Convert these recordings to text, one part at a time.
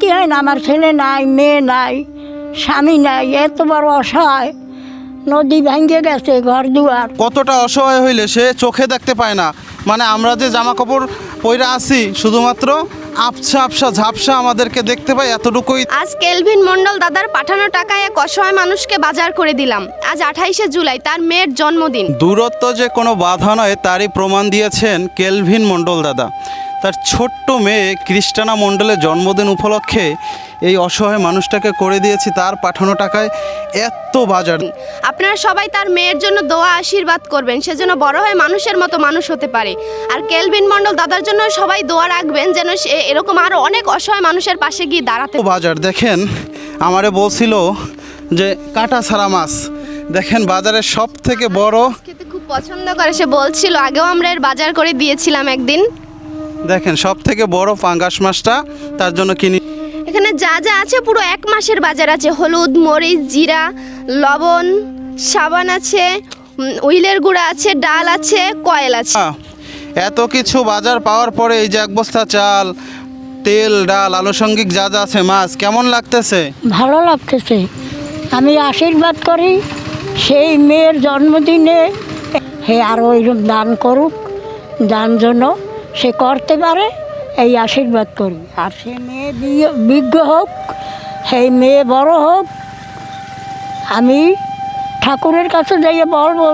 কি হয় না, আমার ছেলে নাই, মেয়ে নাই, স্বামী নাই, এত বড় অসহায়। নদী ভেঙে গেছে ঘর দুয়ার। কতটা অসহায় হইলে সে চোখে দেখতে পায় না, মানে আমরা যে জামা কাপড় পরে আছি শুধুমাত্র আবছা আবছা ঝাপসা আমাদেরকে দেখতে পাই, এতটুকুই। আজ কেলভিন মণ্ডল দাদার পাঠানো টাকায় এক অসহায় মানুষকে বাজার করে দিলাম। আজ 28শে জুলাই, তার মেয়ের জন্মদিন। দূরত্ব যে কোনো বাধা নয় তারই প্রমাণ দিয়েছেন কেলভিন মণ্ডল দাদা। তার ছোট্ট মেয়ে ক্রিস্টানা মণ্ডলের জন্মদিন উপলক্ষে এই অসহায় মানুষটাকে করে দিয়েছি তার পাঠানো টাকায় এত বাজার। আপনারা সবাই তার মেয়ের জন্য দোয়া আশীর্বাদ করবেন, সে যেন বড় হয়ে মানুষের মতো মানুষ হতে পারে। আর কেলভিন মণ্ডল দাদার জন্য সবাই দোয়া রাখবেন যেন সে এরকম আরও অনেক অসহায় মানুষের পাশে গিয়ে দাঁড়াতে। বাজার দেখেন, আমারে বলছিল যে কাঁটা ছাড়া মাছ, দেখেন বাজারের সব থেকে বড়। খেতে খুব পছন্দ করে, সে বলছিল, আগেও আমরা এর বাজার করে দিয়েছিলাম একদিন। দেখেন সব থেকে বড় পাঙ্গাস মাছটা তার জন্য কিনি। এখানে যা যা আছে পুরো 1 মাসের বাজার আছে। হলুদ, মরিচ, জিরা, লবণ, সাবান আছে, উইলের গুঁড়া আছে, ডাল আছে, কয়েল আছে। এত কিছু বাজার পাওয়ার পরে এই যে 1 বস্তা চাল, তেল, ডাল, আনুষঙ্গিক যা যা আছে, মাছ, কেমন লাগতেছে? ভালো লাগতেছে। আমি আশীর্বাদ করি সেই মেয়ের জন্মদিনে হে আরও ওইরকম দান করুক, দান জন্য সে করতে পারে, এই আশীর্বাদ করি। আর সে মেয়ে বিজ্ঞ হোক, সেই মেয়ে বড় হোক। আমি ঠাকুরের কাছে যাইয়ে বলবো,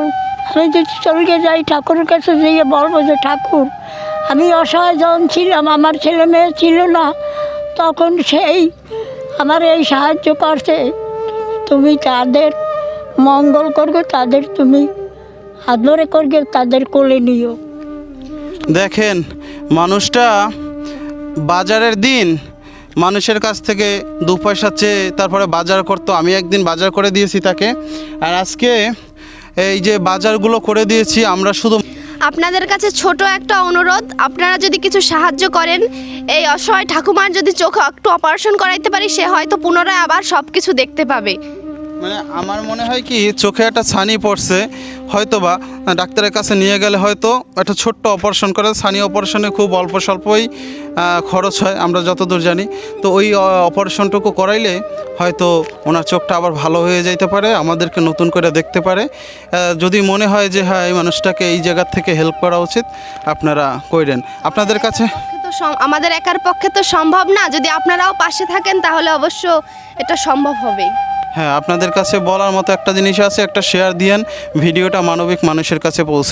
আমি যদি চলে যাই ঠাকুরের কাছে যাইয়ে বলবো যে ঠাকুর, আমি অসহায় যখন ছিলাম, আমার ছেলে মেয়ে ছিল না, তখন সেই আমার এই সাহায্য করছে। তুমি তাদের মঙ্গল করবে, তাদের তুমি আদরে করবে, তাদের কোলে নিও। দেখেন মানুষটা বাজারের দিন মানুষের কাছ থেকে 2 পয়সা চেয়ে তারপরে বাজার করতো। আমি একদিন বাজার করে দিয়েছি তাকে, আর আজকে এই যে বাজারগুলো করে দিয়েছি আমরা। শুধু আপনাদের কাছে ছোট একটা অনুরোধ, আপনারা যদি কিছু সাহায্য করেন, এই অসহায় ঠাকুমার যদি চোখে একটু অপারেশন করাইতে পারি, সে হয়তো পুনরায় আবার সব কিছু দেখতে পাবে। মানে আমার মনে হয় কি চোখে একটা ছানি পড়ছে, হয়তো বা ডাক্তারের কাছে নিয়ে গেলে হয়তো একটা ছোট্ট অপারেশন করে। ছানি অপারেশনে খুব অল্প স্বল্পই খরচ হয় আমরা যতদূর জানি। তো ওই অপারেশনটুকু করাইলে হয়তো ওনার চোখটা আবার ভালো হয়ে যেতে পারে, আমাদেরকে নতুন করে দেখতে পারে। যদি মনে হয় যে হ্যাঁ এই মানুষটাকে এই জায়গার থেকে হেল্প করা উচিত, আপনারা কইরেন। আপনাদের কাছে আমাদের একার পক্ষে তো সম্ভব না, যদি আপনারাও পাশে থাকেন তাহলে অবশ্য এটা সম্ভব হবে। হ্যাঁ, আপনাদের কাছে বলার মতো একটা জিনিস আছে, একটা শেয়ার দিয়েন, ভিডিওটা মানবিক মানুষের কাছে পৌঁছে।